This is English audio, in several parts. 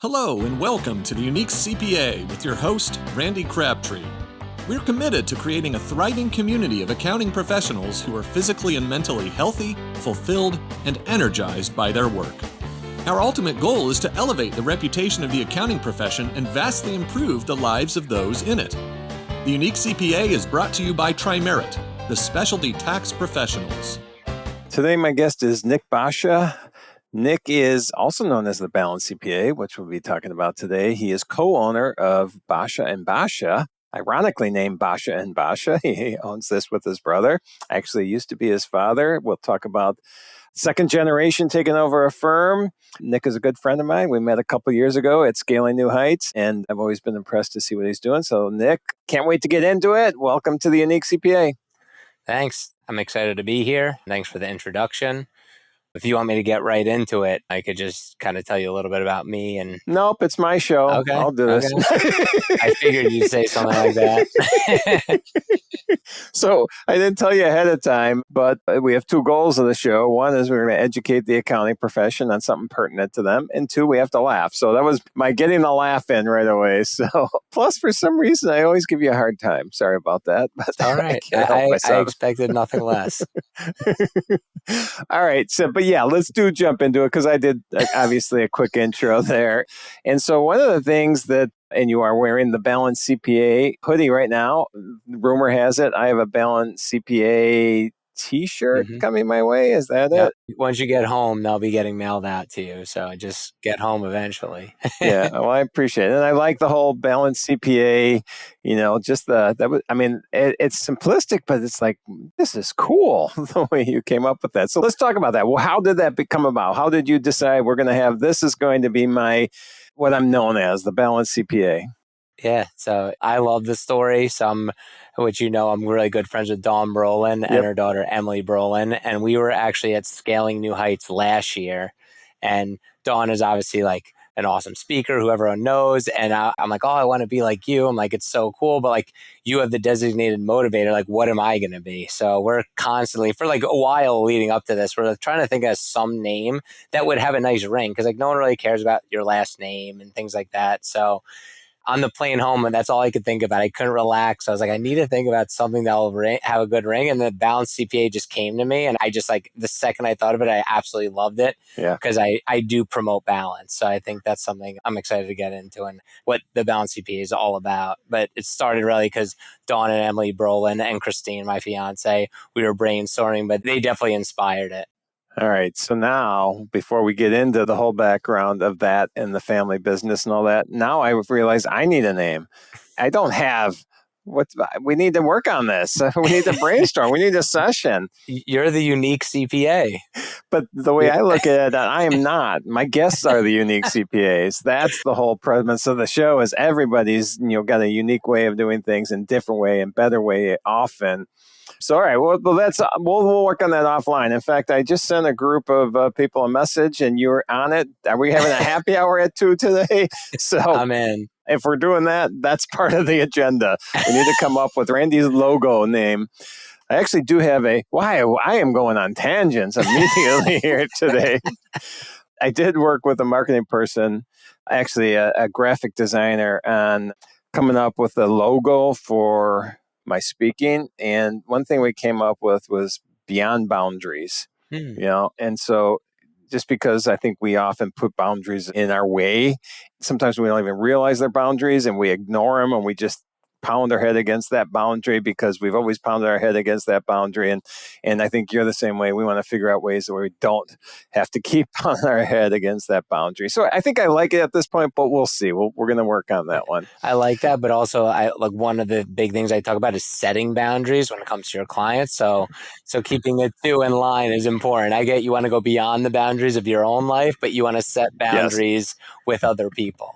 Hello and welcome to the Unique CPA with your host, Randy Crabtree. We're committed to creating a thriving community of accounting professionals who are physically and mentally healthy, fulfilled, and energized by their work. Our ultimate goal is to elevate the reputation of the accounting profession and vastly improve the lives of those in it. The Unique CPA is brought to you by Trimerit, the specialty tax professionals. Today, my guest is Nick Boscia. Nick is also known as the Balanced CPA, which we'll be talking about today. He is co-owner of Boscia and Boscia, ironically named Boscia and Boscia. He owns this with his brother. Actually used to be his father. We'll talk about second generation taking over a firm. Nick is a good friend of mine. We met a couple years ago at Scaling New Heights, and I've always been impressed to see what he's doing. So, Nick, can't wait to get into it. Welcome to the Unique CPA. Thanks. I'm excited to be here. Thanks for the introduction. If you want me to get right into it, I could just kind of tell you a little bit about me. And Nope, it's my show. Okay, I'll do this. I figured you'd say something like that. So I didn't tell you ahead of time, but we have two goals of the show. One is we're going to educate the accounting profession on something pertinent to them. And two, we have to laugh. So that was my getting the laugh in right away. So plus, for some reason, I always give you a hard time. Sorry about that. But all right. I expected nothing less. All right. So, but yeah, let's jump into it because I did obviously a quick intro there. And so one of the things that, and you are wearing the Balanced CPA hoodie right now. Rumor has it, I have a Balanced CPA t-shirt coming my way. Is that it? Once you get home, they'll be getting mailed out to you. So just get home eventually. Yeah, well, I appreciate it. And I like the whole Balanced CPA, just it's simplistic, but it's like, this is cool the way you came up with that. So let's talk about that. Well, how did that become about? How did you decide we're going to have, this is going to be what I'm known as, the Balanced CPA? Yeah, so I love the story. I'm really good friends with Dawn Brolin and her daughter Emily Brolin. And we were actually at Scaling New Heights last year. And Dawn is obviously like an awesome speaker who everyone knows. And I'm like, oh, I want to be like you. I'm like, it's so cool. But like, you have the designated motivator. Like, what am I going to be? So we're constantly, for like a while leading up to this, we're trying to think of some name that would have a nice ring. Because like no one really cares about your last name and things like that. So on the plane home, and that's all I could think about. I couldn't relax. I was like, I need to think about something that will have a good ring. And the Balanced CPA just came to me. And I just the second I thought of it, I absolutely loved it. Yeah. Because I do promote balance. So I think that's something I'm excited to get into and what the Balanced CPA is all about. But it started really because Dawn and Emily Brolin and Christine, my fiance, we were brainstorming, but they definitely inspired it. All right. So now, before we get into the whole background of that and the family business and all that, now I realize I need a name. I don't have we need to work on this. We need to brainstorm. We need a session. You're the Unique CPA. But the way I look at it, I am not. My guests are the Unique CPAs. That's the whole premise of the show is everybody's, got a unique way of doing things and different way and better way often. So, all right, well, we'll work on that offline. In fact, I just sent a group of people a message, and you were on it. Are we having a happy hour at 2 today? So I'm in. If we're doing that, that's part of the agenda. We need to come up with Randy's logo name. I actually do have I am going on tangents immediately here today. I did work with a marketing person, actually a graphic designer, on coming up with a logo for my speaking. And one thing we came up with was beyond boundaries, and so just because I think we often put boundaries in our way, sometimes we don't even realize they're boundaries and we ignore them and we just pound our head against that boundary because we've always pounded our head against that boundary. And I think you're the same way. We want to figure out ways where we don't have to keep pounding our head against that boundary. So I think I like it at this point, but we'll see. We're going to work on that one. I like that. But also one of the big things I talk about is setting boundaries when it comes to your clients. So keeping the two in line is important. I get you want to go beyond the boundaries of your own life, but you want to set boundaries with other people.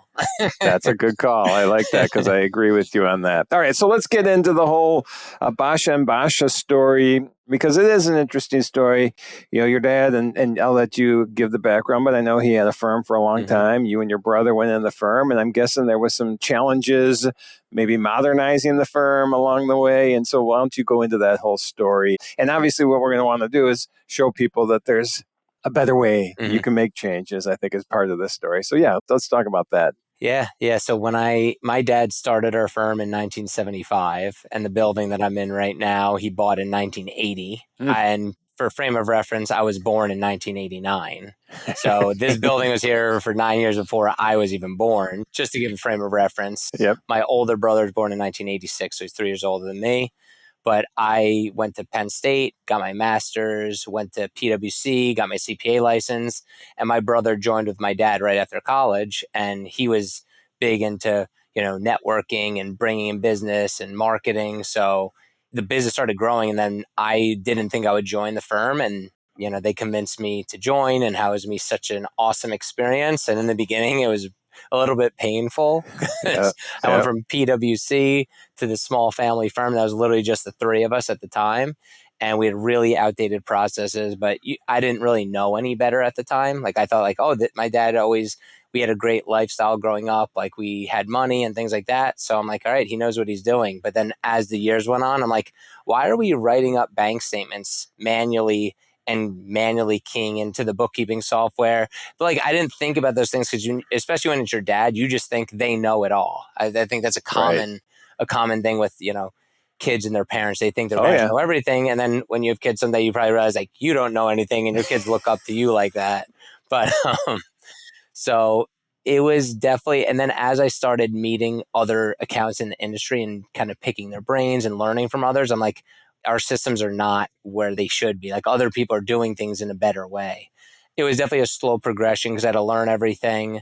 That's a good call. I like that because I agree with you on that. All right, so let's get into the whole Boscia and Boscia story because it is an interesting story. Your dad, and I'll let you give the background, but I know he had a firm for a long time. You and your brother went in the firm, and I'm guessing there was some challenges, maybe modernizing the firm along the way. And so why don't you go into that whole story? And obviously what we're going to want to do is show people that there's a better way you Mhm. can make changes, I think is part of this story. So yeah, let's talk about that. Yeah. So when my dad started our firm in 1975, and the building that I'm in right now, he bought in 1980. Mm. And for frame of reference, I was born in 1989. So this building was here for 9 years before I was even born, just to give a frame of reference. Yep. My older brother was born in 1986, so he's 3 years older than me. But I went to Penn State, got my master's, went to PwC, got my CPA license, and my brother joined with my dad right after college, and he was big into networking and bringing in business and marketing. So the business started growing, and then I didn't think I would join the firm, and they convinced me to join, and how it was me such an awesome experience. And in the beginning, it was a little bit painful. Yeah. I went Yeah. from PwC to this small family firm that was literally just the three of us at the time. And we had really outdated processes, but I didn't really know any better at the time. Like I thought like, oh, my dad always, we had a great lifestyle growing up. Like we had money and things like that. So I'm like, all right, he knows what he's doing. But then as the years went on, I'm like, why are we writing up bank statements manually and manually keying into the bookkeeping software? But like, I didn't think about those things because especially when it's your dad, you just think they know it all. I think that's Right. a common thing with, kids and their parents. They think their Oh parents yeah. know everything. And then when you have kids someday, you probably realize like you don't know anything and your kids look up to you like that. But so it was definitely, and then as I started meeting other accountants in the industry and kind of picking their brains and learning from others, I'm like, our systems are not where they should be. Like other people are doing things in a better way. It was definitely a slow progression because I had to learn everything.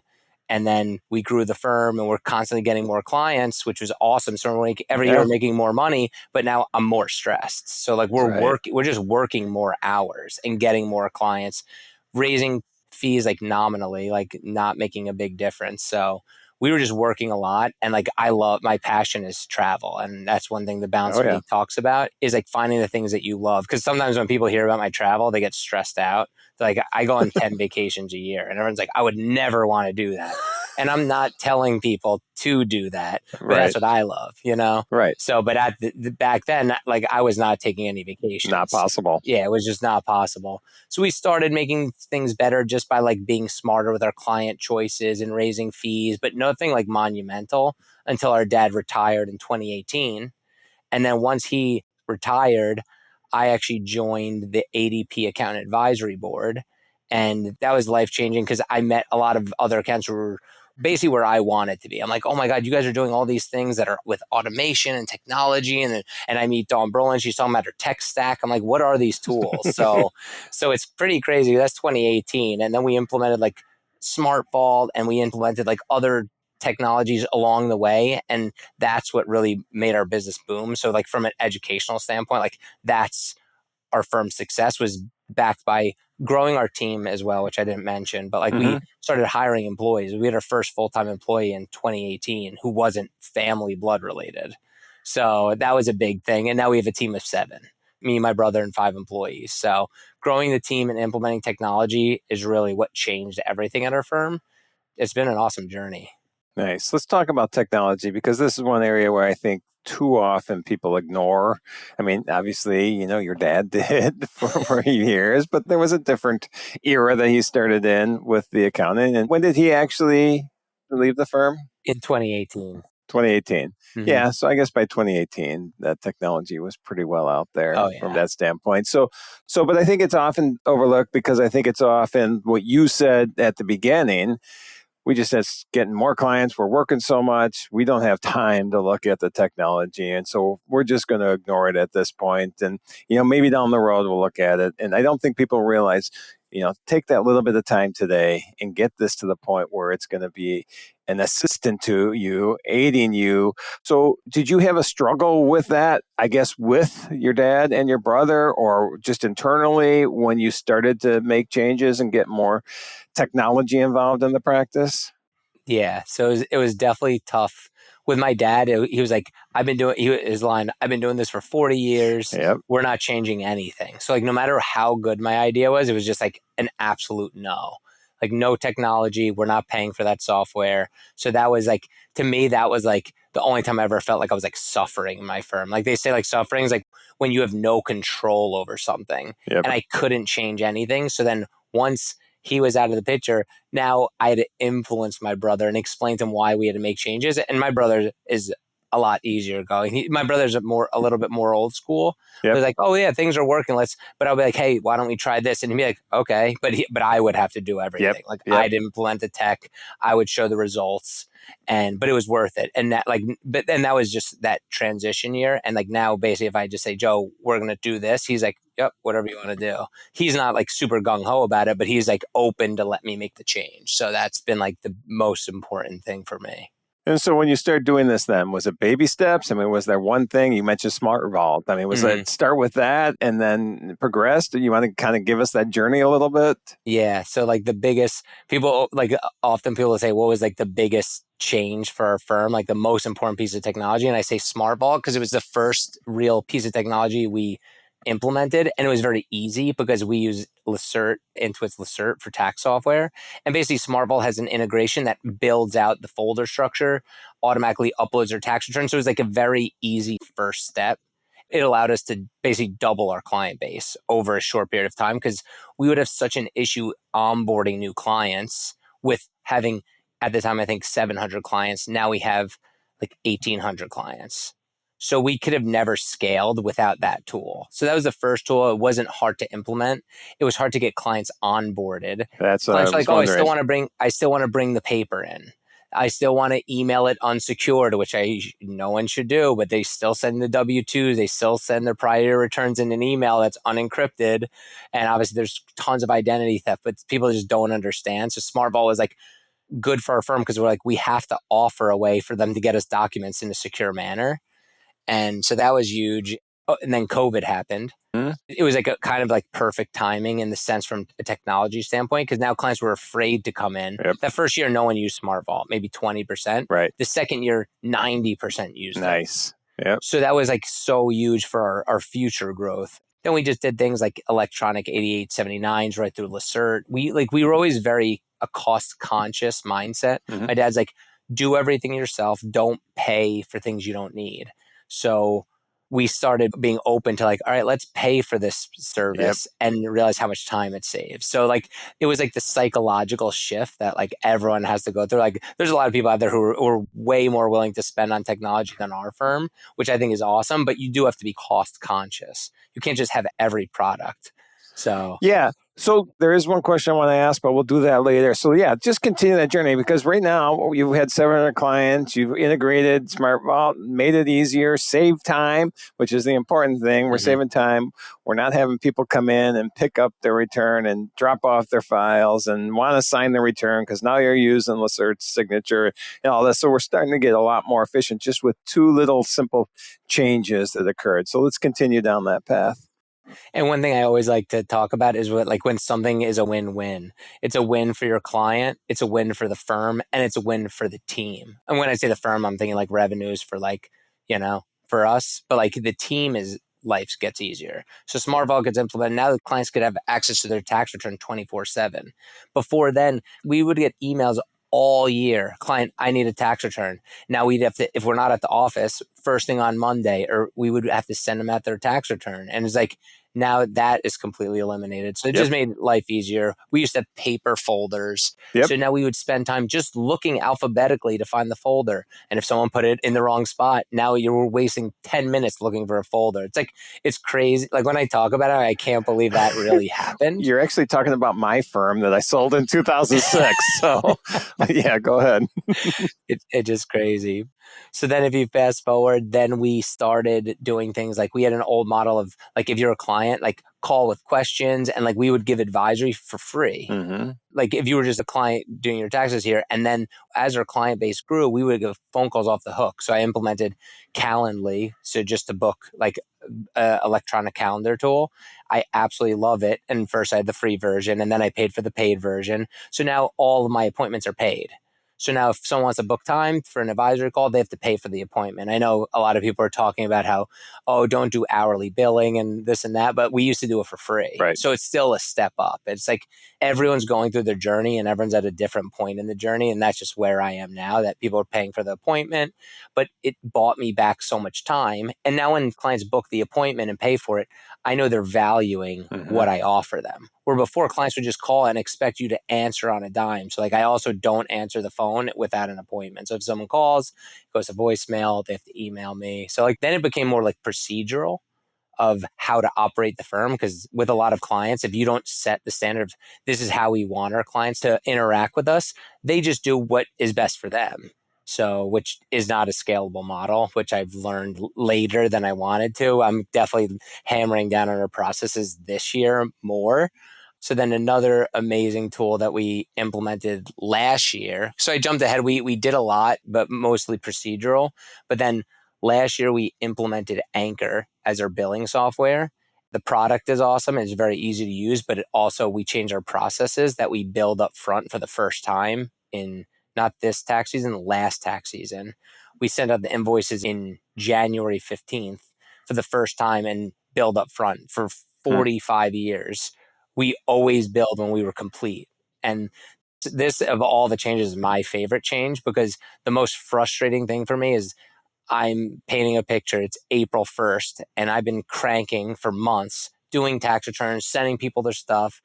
And then we grew the firm and we're constantly getting more clients, which was awesome. So every year Yeah. we're making more money, but now I'm more stressed. So like Right. we're just working more hours and getting more clients, raising fees like nominally, like not making a big difference. So we were just working a lot. And like my passion is travel. And that's one thing the Balance Oh yeah. Unique talks about is like finding the things that you love. Because sometimes when people hear about my travel, they get stressed out. Like I go on 10 vacations a year and everyone's like, I would never want to do that. And I'm not telling people to do that, but that's Right. what I love, Right. So, but at back then, like I was not taking any Not vacations. possible. Yeah, it was just not possible. So we started making things better just by like being smarter with our client choices and raising fees, but nothing like monumental until our dad retired in 2018. And then once he retired, I actually joined the ADP Accountant Advisory Board. And that was life changing because I met a lot of other accountants who were basically where I wanted to be. I'm like, oh my God, you guys are doing all these things that are with automation and technology. And I meet Dawn Brolin, she's talking about her tech stack. I'm like, what are these tools? So it's pretty crazy. That's 2018. And then we implemented like Smart Vault and we implemented like other technologies along the way. And that's what really made our business boom. So like from an educational standpoint, like that's our firm's success was backed by growing our team as well, which I didn't mention, but like we Hmm. started hiring employees. We had our first full-time employee in 2018 who wasn't family blood related. So that was a big thing. And now we have a team of 7, me, my brother, and 5 employees. So growing the team and implementing technology is really what changed everything at our firm. It's been an awesome journey. Nice. Let's talk about technology because this is one area where I think too often people ignore. I mean, obviously, your dad did for years, but there was a different era that he started in with the accounting. And when did he actually leave the firm? In 2018. 2018. Mm-hmm. Yeah, so I guess by 2018, that technology was pretty well out there Oh, from yeah. that standpoint. But I think it's often overlooked because I think it's often what you said at the beginning. We just getting more clients. We're working so much. We don't have time to look at the technology. And so we're just going to ignore it at this point. And, maybe down the road we'll look at it. And I don't think people realize, take that little bit of time today and get this to the point where it's going to be an assistant to you, aiding you. So did you have a struggle with that, I guess, with your dad and your brother, or just internally when you started to make changes and get more technology involved in the practice? Yeah. So it was definitely tough. With my dad, he was like, his line, I've been doing this for 40 years. Yep. We're not changing anything. So like, no matter how good my idea was, it was just like an absolute no. Like no technology. We're not paying for that software. So that was like, to me, that was like the only time I ever felt like I was like suffering in my firm. Like they say like suffering is like when you have no control over something. Yep. And I couldn't change anything. So then once he was out of the picture, now I had to influence my brother and explain to him why we had to make changes. And my brother is a lot easier going. My brother's a little bit more old school. Yep. He's like, oh yeah, things are working. But I'll be like, hey, why don't we try this? And he'd be like, okay. But I would have to do everything. Yep. I'd implement the tech. I would show the results. But it was worth it. And but then that was just that transition year. And like now, basically, if I just say, Joe, we're going to do this, he's like, yep, whatever you want to do. He's not like super gung ho about it, but he's like open to let me make the change. So that's been like the most important thing for me. And so when you started doing this then, was it baby steps? I mean, was there one thing? You mentioned Smart Vault. I mean, was it start with that and then progress? Do you want to kind of give us that journey a little bit? Yeah. So like the biggest, people like often people will say, what was like the biggest change for our firm? Like the most important piece of technology? And I say Smart Vault because it was the first real piece of technology we implemented, and it was very easy because we use Intuit's Lacert for tax software. And basically Smart Vault has an integration that builds out the folder structure, automatically uploads your tax return. So it was like a very easy first step. It allowed us to basically double our client base over a short period of time because we would have such an issue onboarding new clients with having, at the time, I think 700 clients. Now we have like 1,800 clients. So we could have never scaled without that tool. So that was the first tool. It wasn't hard to implement. It was hard to get clients onboarded. That's clients like, oh, I still want to bring the paper in. I still want to email it unsecured, which no one should do, but they still send the W-2s. They still send their prior returns in an email that's unencrypted. And obviously there's tons of identity theft, but people just don't understand. So Smart Vault is like good for our firm because we're like, we have to offer a way for them to get us documents in a secure manner. And so that was huge. Oh, and then COVID happened. It was like a kind of like perfect timing in the sense from a technology standpoint, because now clients were afraid to come in. Yep. That first year, no one used Smart Vault, maybe 20%. Right. The second year, 90% used it. Nice. Yep. So that was like so huge for our future growth. Then we just did things like electronic 8879s right through Lacert. We were always very a cost conscious mindset. My dad's like, do everything yourself. Don't pay for things you don't need. So we started being open to like, all right, let's pay for this service and realize how much time it saves. So like, it was like the psychological shift that like everyone has to go through. Like there's a lot of people out there who are way more willing to spend on technology than our firm, which I think is awesome, but you do have to be cost conscious. You can't just have every product. So yeah. So there is one question I want to ask, but we'll do that later. So yeah, just continue that journey because right now you've had 700 clients, you've integrated Smart Vault, made it easier, saved time, which is the important thing. We're saving time. We're not having people come in and pick up their return and drop off their files and want to sign the return because now you're using Lacert's signature and all this. So we're starting to get a lot more efficient just with two little simple changes that occurred. So let's continue down that path. And one thing I always like to talk about is when something is a win-win. It's a win for your client, it's a win for the firm, and it's a win for the team. And when I say the firm, I'm thinking like revenues for for us, but like the team is life gets easier. So Smart Vault gets implemented. Now the clients could have access to their tax return 24/7. Before then, we would get emails all year. Client, I need a tax return. Now we'd have to, if we're not at the office, first thing on Monday, or we would have to send them out their tax return. And it's like, now that is completely eliminated. So it just made life easier. We used to have paper folders. So now we would spend time just looking alphabetically to find the folder. And if someone put it in the wrong spot, now you're wasting 10 minutes looking for a folder. It's like, it's crazy. Like when I talk about it, I can't believe that really happened. You're actually talking about my firm that I sold in 2006. So yeah, go ahead. It's just crazy. So then if you fast forward, then we started doing things like we had an old model of like, if you're a client, like call with questions and like we would give advisory for free. Like if you were just a client doing your taxes here. And then as our client base grew, we would give phone calls off the hook. So I implemented Calendly. So just to book like electronic calendar tool. I absolutely love it. And first I had the free version and then I paid for the paid version. So now all of my appointments are paid. So now if someone wants to book time for an advisory call, they have to pay for the appointment. I know a lot of people are talking about how, oh, don't do hourly billing and this and that, but we used to do it for free. Right. So it's still a step up. It's like everyone's going through their journey and everyone's at a different point in the journey. And that's just where I am now, that people are paying for the appointment, but it bought me back so much time. And now when clients book the appointment and pay for it, I know they're valuing what I offer them. Where before, clients would just call and expect you to answer on a dime. So like I also don't answer the phone without an appointment. So if someone calls, it goes to voicemail, they have to email me. So like then it became more like procedural of how to operate the firm. Because with a lot of clients, if you don't set the standard of this is how we want our clients to interact with us, they just do what is best for them. So, which is not a scalable model, which I've learned later than I wanted to. I'm definitely hammering down on our processes this year more. So then another amazing tool that we implemented last year. So I jumped ahead. We did a lot, but mostly procedural. But then last year we implemented Anchor as our billing software. The product is awesome. It's very easy to use, but it also we changed our processes that we build up front for the first time in not this tax season, last tax season. We sent out the invoices in January 15th for the first time and billed up front for 45 years. We always billed when we were complete. And this, of all the changes, is my favorite change because the most frustrating thing for me is I'm painting a picture. It's April 1st, and I've been cranking for months, doing tax returns, sending people their stuff.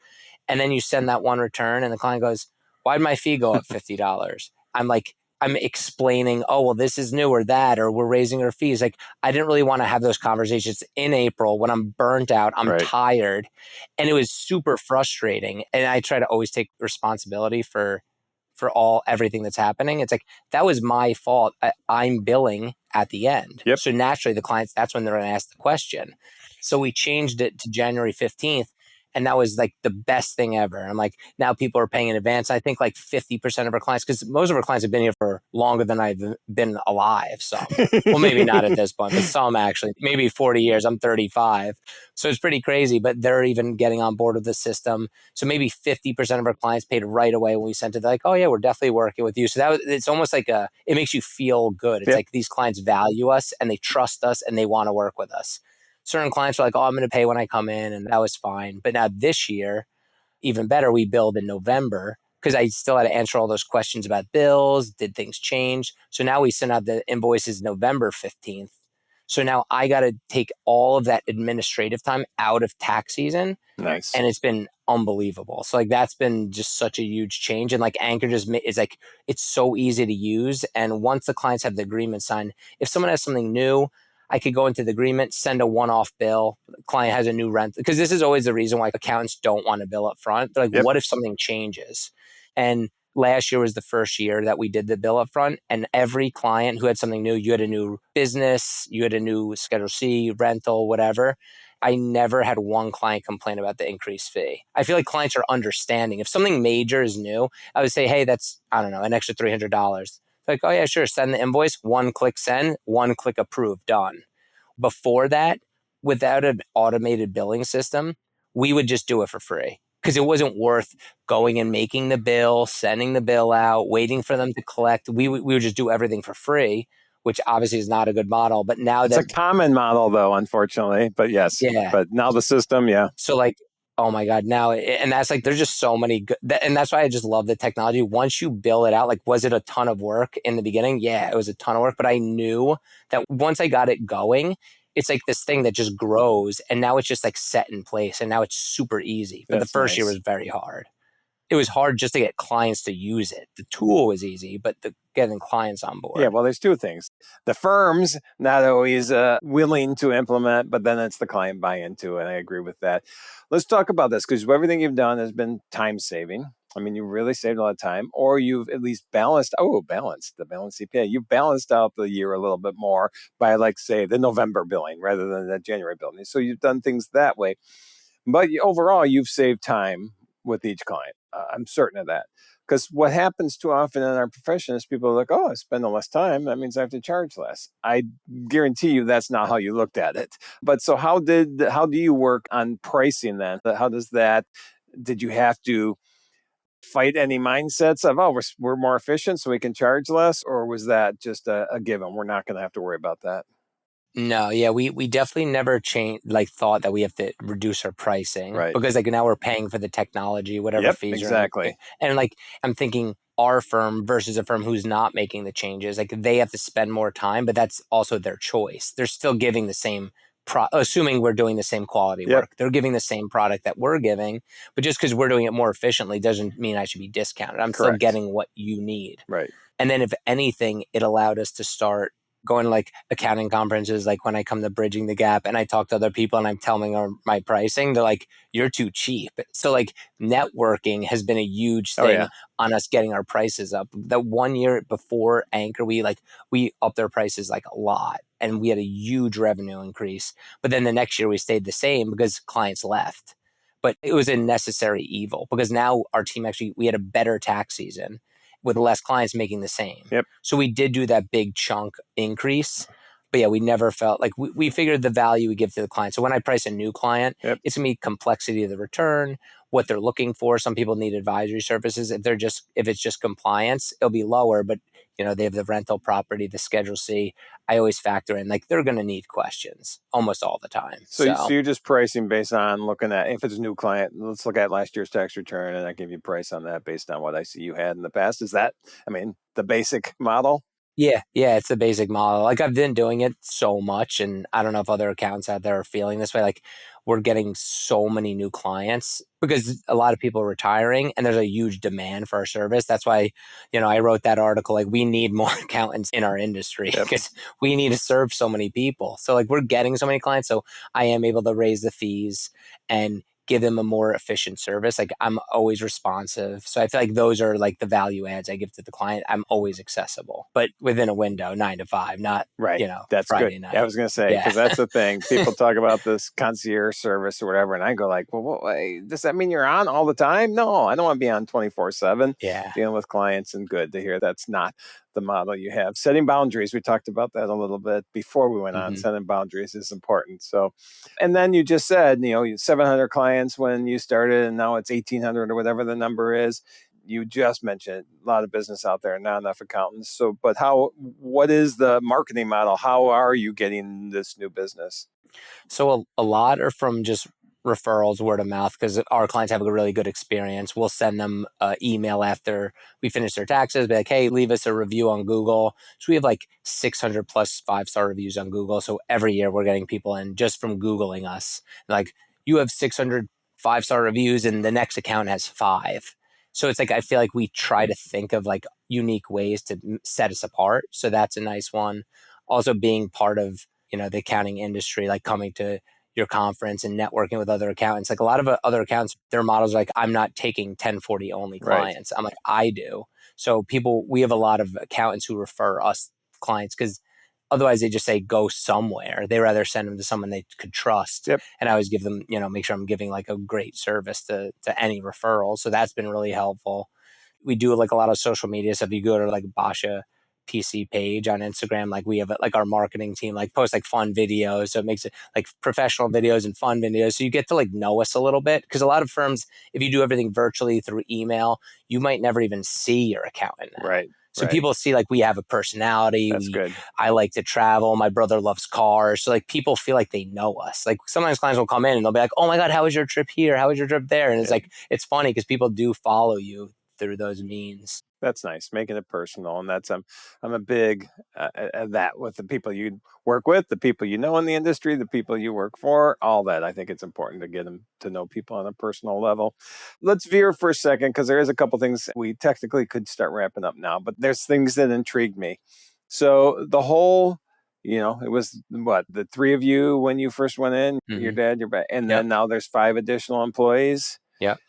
And then you send that one return, and the client goes, why'd my fee go up $50? I'm like, I'm explaining, oh, well, this is new or that, or we're raising our fees. Like, I didn't really want to have those conversations in April when I'm burnt out, I'm tired. And it was super frustrating. And I try to always take responsibility for everything that's happening. It's like, that was my fault. I'm billing at the end. Yep. So naturally the clients, that's when they're going to ask the question. So we changed it to January 15th. And that was like the best thing ever. I'm like, now people are paying in advance. I think like 50% of our clients, because most of our clients have been here for longer than I've been alive. Some, well, maybe not at this point, but some actually, maybe 40 years. I'm 35. So it's pretty crazy, but they're even getting on board with the system. So maybe 50% of our clients paid right away when we sent it. They're like, oh yeah, we're definitely working with you. So it's almost like it makes you feel good. It's like these clients value us and they trust us and they want to work with us. Certain clients are like, oh, I'm going to pay when I come in. And that was fine. But now this year, even better, we billed in November because I still had to answer all those questions about bills. Did things change? So now we send out the invoices November 15th. So now I got to take all of that administrative time out of tax season. Nice. And it's been unbelievable. So like that's been just such a huge change. And like Anchor just is like, it's so easy to use. And once the clients have the agreement signed, if someone has something new, I could go into the agreement, send a one-off bill. The client has a new rent. Because this is always the reason why accountants don't want to bill up front. They're like, what if something changes? And last year was the first year that we did the bill up front. And every client who had something new, you had a new business, you had a new Schedule C, rental, whatever. I never had one client complain about the increased fee. I feel like clients are understanding. If something major is new, I would say, hey, that's, I don't know, an extra $300. Like, oh yeah, sure. Send the invoice, one click send, one click approve, done. Before that, without an automated billing system, we would just do it for free because it wasn't worth going and making the bill, sending the bill out, waiting for them to collect. We would just do everything for free, which obviously is not a good model. But now it's a common model though, unfortunately, but yes, but now the system, So like, oh my God, now, and that's like, there's just so many good, and that's why I just love the technology. Once you build it out, like, was it a ton of work in the beginning? Yeah, it was a ton of work, but I knew that once I got it going, it's like this thing that just grows and now it's just like set in place and now it's super easy. But the first year was very hard. It was hard just to get clients to use it. The tool was easy, but getting clients on board. Yeah, well, there's two things. The firm's not always willing to implement, but then it's the client buy into it. I agree with that. Let's talk about this because everything you've done has been time saving. I mean, you really saved a lot of time, or you've at least balanced the balanced CPA. You've balanced out the year a little bit more by, like, say, the November billing rather than the January billing. So you've done things that way. But overall, you've saved time with each client. I'm certain of that. Because what happens too often in our profession is people are like, oh, I spend less time. That means I have to charge less. I guarantee you that's not how you looked at it. But so how do you work on pricing then? How does that, did you have to fight any mindsets of, oh, we're more efficient so we can charge less? Or was that just a given? We're not going to have to worry about that. No, yeah, we definitely never thought that we have to reduce our pricing, right? Because like now we're paying for the technology, whatever fees exactly. And like I'm thinking our firm versus a firm who's not making the changes, like they have to spend more time, but that's also their choice. They're still giving the same assuming we're doing the same quality Yep. work. They're giving the same product that we're giving, but just because we're doing it more efficiently doesn't mean I should be discounted. I'm still Correct. getting what you need. Right. And then if anything, it allowed us to start going to like accounting conferences, like when I come to Bridging the Gap and I talk to other people and I'm telling them my pricing, they're like, you're too cheap. So like networking has been a huge thing on us getting our prices up. The 1 year before Anchor, we upped their prices like a lot and we had a huge revenue increase. But then the next year we stayed the same because clients left. But it was a necessary evil because now our team we had a better tax season with less clients making the same. Yep. So we did do that big chunk increase. But yeah, we never felt like we figured the value we give to the client. So when I price a new client, it's going to be complexity of the return, what they're looking for. Some people need advisory services. If it's just compliance, it'll be lower, but they have the rental property, the Schedule C. I always factor in like they're going to need questions almost all the time. So you're just pricing based on looking at if it's a new client, let's look at last year's tax return and I give you a price on that based on what I see you had in the past. Is that, the basic model? Yeah, it's the basic model. Like I've been doing it so much and I don't know if other accountants out there are feeling this way. Like we're getting so many new clients because a lot of people are retiring and there's a huge demand for our service. That's why, I wrote that article, like we need more accountants in our industry because we need to serve so many people. So like we're getting so many clients. So I am able to raise the fees and give them a more efficient service. Like I'm always responsive. So I feel like those are like the value adds I give to the client. I'm always accessible, but within a window, 9 to 5, not, that's Friday good. night. Yeah, I was going to say, because that's the thing. People talk about this concierge service or whatever. And I go like, well, does that mean you're on all the time? No, I don't want to be on 24/7 dealing with clients, and good to hear that's not the model you have. Setting boundaries. We talked about that a little bit before we went on. Setting boundaries is important. So, and then you just said, 700 clients when you started and now it's 1,800 or whatever the number is. You just mentioned a lot of business out there, not enough accountants. So, but what is the marketing model? How are you getting this new business? So a lot are from just referrals, word of mouth, because our clients have a really good experience. We'll send them an email after we finish their taxes, be like, hey, leave us a review on Google. So we have like 600 plus 5-star reviews on Google. So every year we're getting people in just from Googling us. Like, you have 600 5-star reviews and the next account has 5. So it's like, I feel like we try to think of like unique ways to set us apart. So that's a nice one. Also being part of, the accounting industry, like coming to your conference and networking with other accountants. Like a lot of other accountants, their models are like, I'm not taking 1040 only clients. I'm like, I do. So we have a lot of accountants who refer us clients because otherwise they just say, go somewhere. They rather send them to someone they could trust. And I always give them, make sure I'm giving like a great service to any referral. So that's been really helpful. We do like a lot of social media stuff. You go to like Boscia PC page on Instagram, like we have like our marketing team like post like fun videos, so it makes it like professional videos and fun videos, so you get to like know us a little bit, because a lot of firms, if you do everything virtually through email, you might never even see your accountant now. So people see like we have a personality. That's good. I like to travel. My brother loves cars. So like people feel like they know us. Like sometimes clients will come in and they'll be like, oh my God, how was your trip here? How was your trip there? And it's like, it's funny because people do follow you through those means. That's nice, making it personal, and that's I'm a big at that with the people you work with, the people you know in the industry, the people you work for, all that. I think it's important to get them to know people on a personal level. Let's veer for a second because there is a couple things we technically could start wrapping up now, but there's things that intrigued me. So the whole, it was what, the 3 of you when you first went in, your dad, your back, and then now there's 5 additional employees.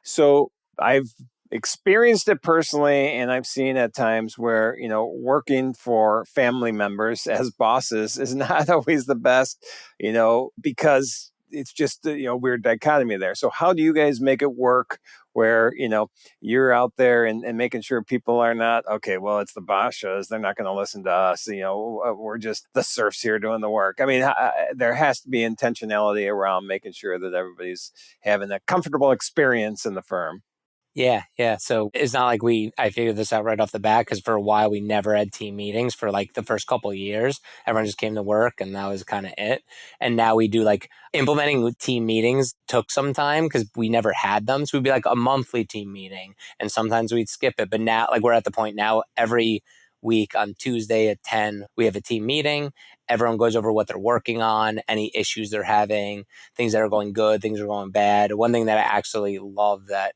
So I've experienced it personally, and I've seen at times where, working for family members as bosses is not always the best, because it's just a weird dichotomy there. So how do you guys make it work where, you're out there and making sure people are not, okay, well, it's the Boscias, they're not going to listen to us, we're just the serfs here doing the work. I mean, there has to be intentionality around making sure that everybody's having a comfortable experience in the firm. Yeah. So it's not like I figured this out right off the bat, because for a while we never had team meetings for like the first couple of years. Everyone just came to work and that was kind of it. And now we do like implementing team meetings took some time because we never had them. So we'd be like a monthly team meeting and sometimes we'd skip it. But now like we're at the point now every week on Tuesday at 10, we have a team meeting. Everyone goes over what they're working on, any issues they're having, things that are going good, things that are going bad. One thing that I actually love that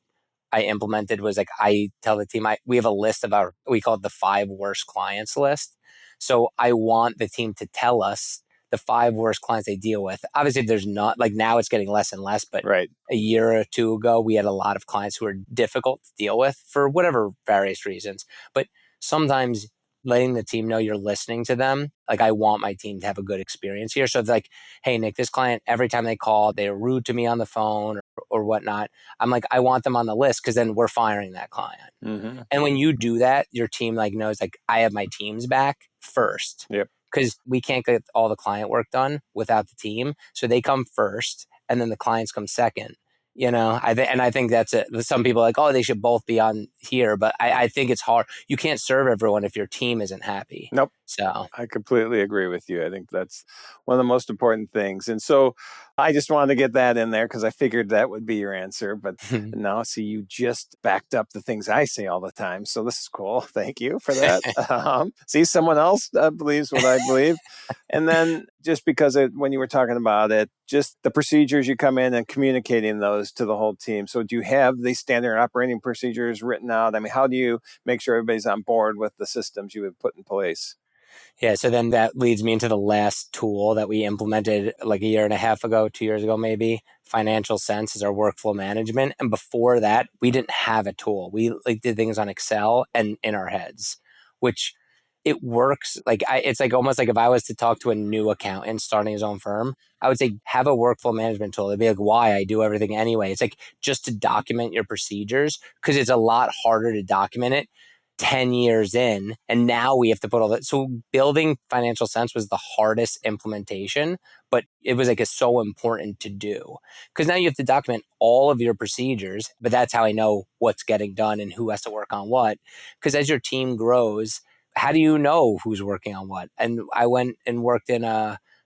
I implemented was like, I tell the team, we have a list of we call it the 5 worst clients list. So I want the team to tell us the 5 worst clients they deal with. Obviously, there's not, like now it's getting less and less, but Right. a year or two ago, we had a lot of clients who were difficult to deal with for whatever various reasons. But sometimes letting the team know you're listening to them, like I want my team to have a good experience here. So it's like, hey, Nick, this client, every time they call, they're rude to me on the phone or whatnot. I'm like, I want them on the list because then we're firing that client. Mm-hmm. And when you do that, your team like knows like I have my team's back first. Yep. Because we can't get all the client work done without the team. So they come first and then the clients come second. I think that's it. Some people are like, oh, they should both be on here. But I think it's hard. You can't serve everyone if your team isn't happy. Nope. So I completely agree with you. I think that's one of the most important things. And so I just wanted to get that in there because I figured that would be your answer. But now, see, you just backed up the things I say all the time. So this is cool. Thank you for that. See, someone else believes what I believe. And then just because when you were talking about it, just the procedures you come in and communicating those to the whole team. So do you have the standard operating procedures written out? I mean, how do you make sure everybody's on board with the systems you have put in place? Yeah, so then that leads me into the last tool that we implemented like a year and a half ago, 2 years ago maybe. Financial Sense is our workflow management. And before that, we didn't have a tool. We like did things on Excel and in our heads, which it works. It's like almost like if I was to talk to a new accountant starting his own firm, I would say have a workflow management tool. It'd be like, why? I do everything anyway. It's like just to document your procedures because it's a lot harder to document it 10 years in. And now we have to put all that. So building Financial Sense was the hardest implementation, but it was like it's so important to do because now you have to document all of your procedures. But that's how I know what's getting done and who has to work on what. Because as your team grows, how do you know who's working on what? And I went and worked in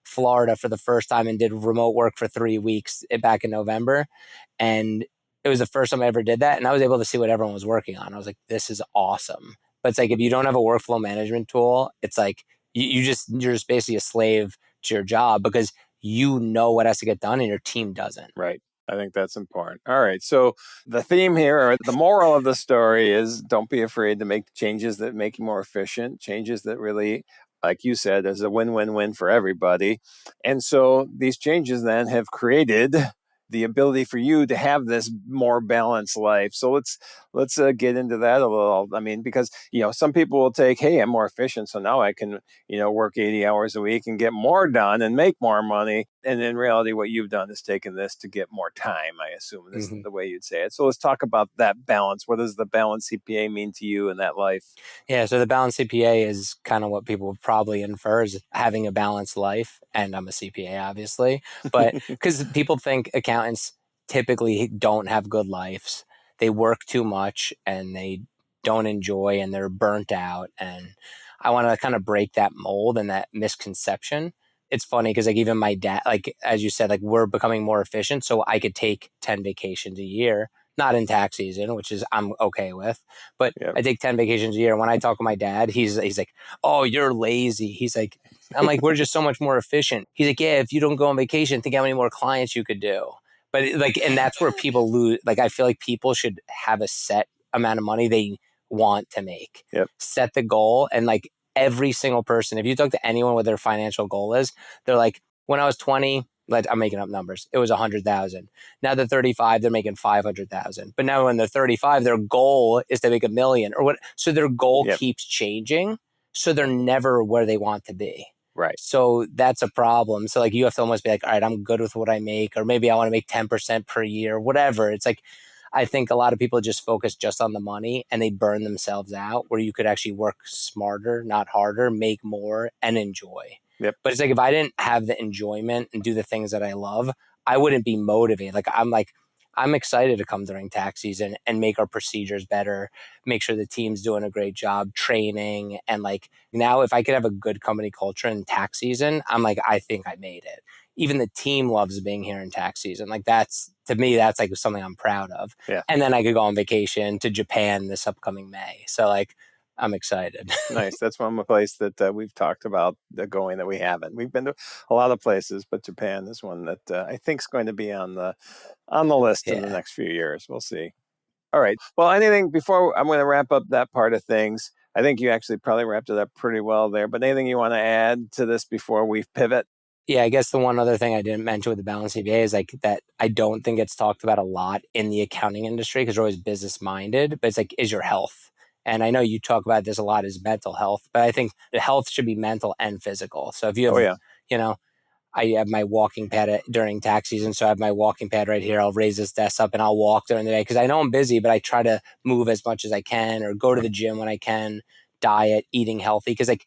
Florida for the first time and did remote work for 3 weeks back in November. And it was the first time I ever did that. And I was able to see what everyone was working on. I was like, this is awesome. But it's like, if you don't have a workflow management tool, it's like, you're just basically a slave to your job because you know what has to get done and your team doesn't. Right. I think that's important. All right. So the theme here, or the moral of the story is don't be afraid to make changes that make you more efficient, changes that really, like you said, is a win-win-win for everybody. And so these changes then have created the ability for you to have this more balanced life. So let's get into that a little. I mean, because some people will take, hey, I'm more efficient, so now I can work 80 hours a week and get more done and make more money. And in reality, what you've done is taken this to get more time. I assume this is the way you'd say it. So let's talk about that balance. What does the Balanced CPA mean to you in that life? Yeah, so the Balanced CPA is kind of what people would probably infer is having a balanced life. And I'm a CPA, obviously. But because people think accountants typically don't have good lives. They work too much and they don't enjoy and they're burnt out. And I want to kind of break that mold and that misconception. It's funny because like even my dad, like as you said, like we're becoming more efficient. So I could take 10 vacations a year, not in tax season, which is I'm okay with. But Yep. I take 10 vacations a year. When I talk to my dad, he's like, oh, you're lazy. He's like, I'm like, we're just so much more efficient. He's like, yeah, if you don't go on vacation, think how many more clients you could do. But and that's where people lose. Like, I feel like people should have a set amount of money they want to make. Yep. Set the goal. And like every single person, if you talk to anyone what their financial goal is, they're like, when I was 20, I'm making up numbers. It was 100,000. Now they're 35, they're making 500,000. But now when they're 35, their goal is to make $1 million or what. So their goal keeps changing. So they're never where they want to be. Right. So that's a problem. So like you have to almost be like, all right, I'm good with what I make, or maybe I want to make 10% per year, whatever. It's like, I think a lot of people just focus just on the money and they burn themselves out where you could actually work smarter, not harder, make more and enjoy. Yep. But it's like, if I didn't have the enjoyment and do the things that I love, I wouldn't be motivated. I'm excited to come during tax season and make our procedures better, make sure the team's doing a great job training. And like now, if I could have a good company culture in tax season, I'm like, I think I made it. Even the team loves being here in tax season. Like that's, to me, that's like something I'm proud of. Yeah. And then I could go on vacation to Japan this upcoming May. So like, I'm excited. Nice. That's one place that we've talked about going that we haven't. We've been to a lot of places, but Japan is one that I think is going to be on the list in the Yeah. next few years. We'll see. All right. Well, anything before I'm going to wrap up that part of things? I think you actually probably wrapped it up pretty well there. But anything you want to add to this before we pivot? Yeah, I guess the one other thing I didn't mention with the Balanced CPA is like that I don't think it's talked about a lot in the accounting industry because you're always business minded, but it's like, is your health? And I know you talk about this a lot is mental health, but I think the health should be mental and physical. So if you Oh, have, yeah. you know, I have my walking pad during tax season. So I have my walking pad right here. I'll raise this desk up and I'll walk during the day because I know I'm busy, but I try to move as much as I can or go to the gym when I can, diet, eating healthy. Because like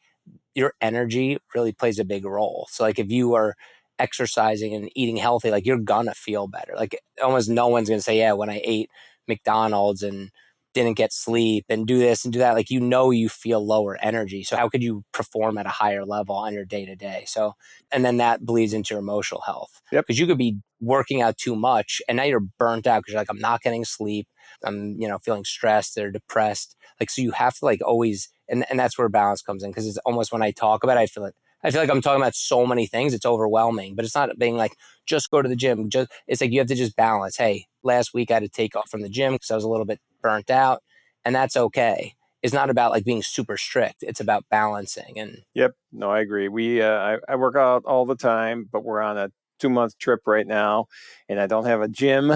your energy really plays a big role. So like if you are exercising and eating healthy, like you're gonna feel better. Like almost no one's gonna say, yeah, when I ate McDonald's and didn't get sleep and do this and do that, like you feel lower energy. So how could you perform at a higher level on your day to day? So and then that bleeds into your emotional health. Yep. Because you could be working out too much and now you're burnt out because you're like, I'm not getting sleep. I'm, feeling stressed or depressed. Like so you have to like always and that's where balance comes in because it's almost when I talk about it, I feel like I'm talking about so many things. It's overwhelming, but it's not being like just go to the gym. It's like you have to just balance. Hey, last week I had to take off from the gym because I was a little bit burnt out, and that's okay. It's not about like being super strict. It's about balancing. And Yep. No, I agree. I work out all the time, but we're on a 2-month trip right now, and I don't have a gym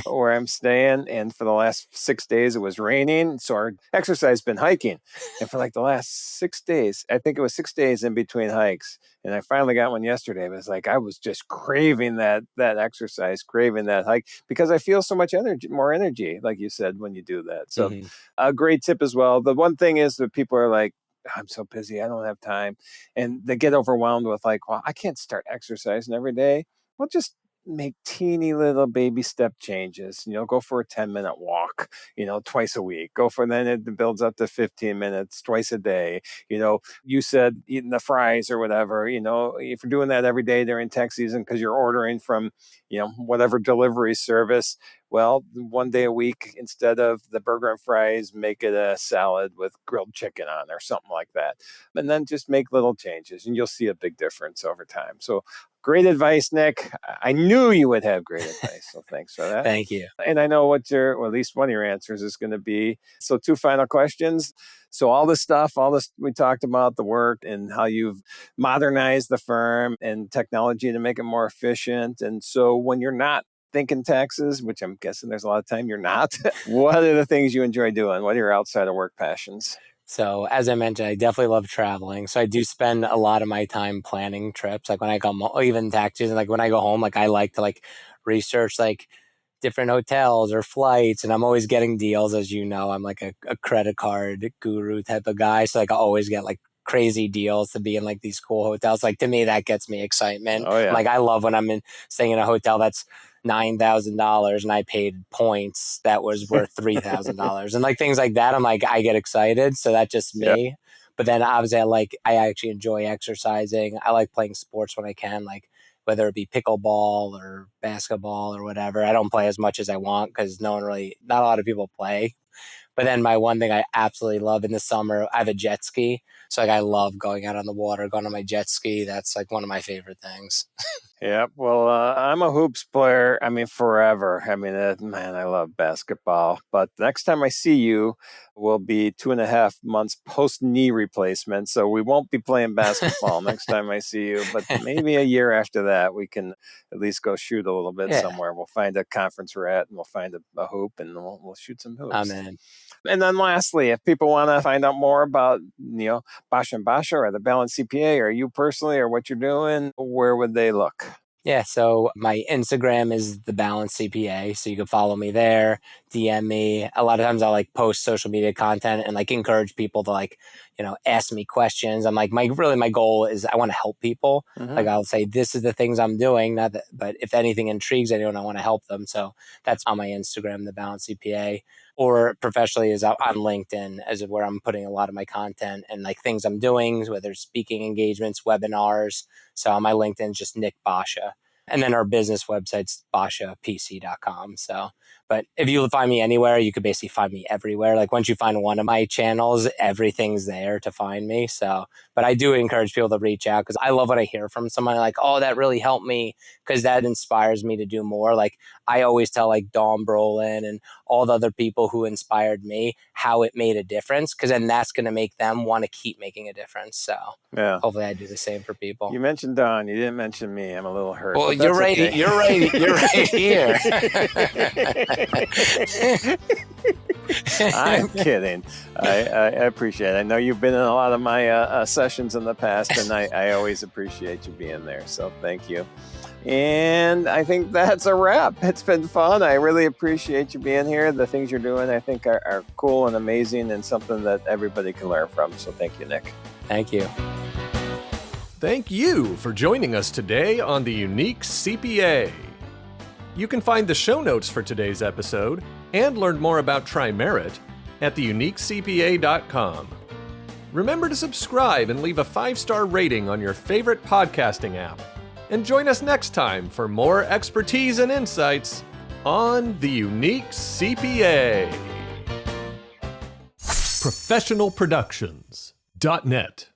where I'm staying. And for the last 6 days, it was raining. So our exercise has been hiking. And for like the last 6 days, I think it was 6 days in between hikes. And I finally got one yesterday. It was like I was just craving that exercise, craving that hike because I feel so much energy, more energy, like you said, when you do that. So a great tip as well. The one thing is that people are like, I'm so busy, I don't have time. And they get overwhelmed with like, well, I can't start exercising every day. Well, just make teeny little baby step changes. Go for a 10-minute walk, twice a week. Then it builds up to 15 minutes twice a day. You said eating the fries or whatever, if you're doing that every day during tax season because you're ordering from, whatever delivery service, well, one day a week, instead of the burger and fries, make it a salad with grilled chicken on or something like that. And then just make little changes and you'll see a big difference over time. So great advice, Nick. I knew you would have great advice. So thanks for that. Thank you. And I know what at least one of your answers is going to be. So 2 final questions. So all this we talked about, the work and how you've modernized the firm and technology to make it more efficient. And so when you're not thinking taxes, which I'm guessing there's a lot of time you're not, what are the things you enjoy doing? What are your outside of work passions? So as I mentioned, I definitely love traveling. So I do spend a lot of my time planning trips. Like when I come, even tax season, like when I go home, like I like to like research like different hotels or flights, and I'm always getting deals. As you know, I'm like a credit card guru type of guy. So like I always get like crazy deals to be in like these cool hotels. Like to me, that gets me excitement. Oh, yeah. Like I love when staying in a hotel that's $9,000 and I paid points that was worth $3,000 and like things like that. I'm like, I get excited. So that's just Yep. me. But then obviously I actually enjoy exercising. I like playing sports when I can, like whether it be pickleball or basketball or whatever. I don't play as much as I want because not a lot of people play. But then my one thing I absolutely love in the summer, I have a jet ski. So like I love going out on the water, going on my jet ski. That's like one of my favorite things. Yeah, well, I'm a hoops player. I mean, forever. I mean, man, I love basketball. But next time I see you will be 2.5 months post knee replacement. So we won't be playing basketball next time I see you. But maybe a year after that, we can at least go shoot a little bit Yeah. somewhere. We'll find a conference we're at and we'll find a hoop and we'll shoot some hoops. I'm in. And then lastly, if people want to find out more about, Boscia and Boscia or the Balanced CPA or you personally or what you're doing, where would they look? Yeah, so my Instagram is the Balanced CPA, so you can follow me there, DM me. A lot of times I'll like post social media content and like encourage people to like, ask me questions. I'm like, my goal is I want to help people. Mm-hmm. Like I'll say, this is the things I'm doing, not that, but if anything intrigues anyone, I want to help them. So that's on my Instagram, the Balanced CPA, or professionally is on LinkedIn as where I'm putting a lot of my content and like things I'm doing, whether it's speaking engagements, webinars. So on my LinkedIn, just Nick Boscia. And then our business website's bosciapc.com. So, But if you find me anywhere, you could basically find me everywhere. Like once you find one of my channels, everything's there to find me. So, but I do encourage people to reach out because I love what I hear from someone like, oh, that really helped me, because that inspires me to do more. Like I always tell like Don Brolin and all the other people who inspired me how it made a difference, because then that's going to make them want to keep making a difference. So hopefully I do the same for people. You mentioned Don. You didn't mention me. I'm a little hurt. Well, you're right. Okay. You're right. You're right here. I'm kidding. I appreciate it. I know you've been in a lot of my sessions in the past, and I always appreciate you being there. So thank you. And I think that's a wrap. It's been fun. I really appreciate you being here. The things you're doing, I think, are cool and amazing and something that everybody can learn from. So thank you, Nick. Thank you. Thank you for joining us today on the Unique CPA. You can find the show notes for today's episode and learn more about TriMerit at theuniquecpa.com. Remember to subscribe and leave a 5-star rating on your favorite podcasting app. And join us next time for more expertise and insights on the Unique CPA. ProfessionalProductions.net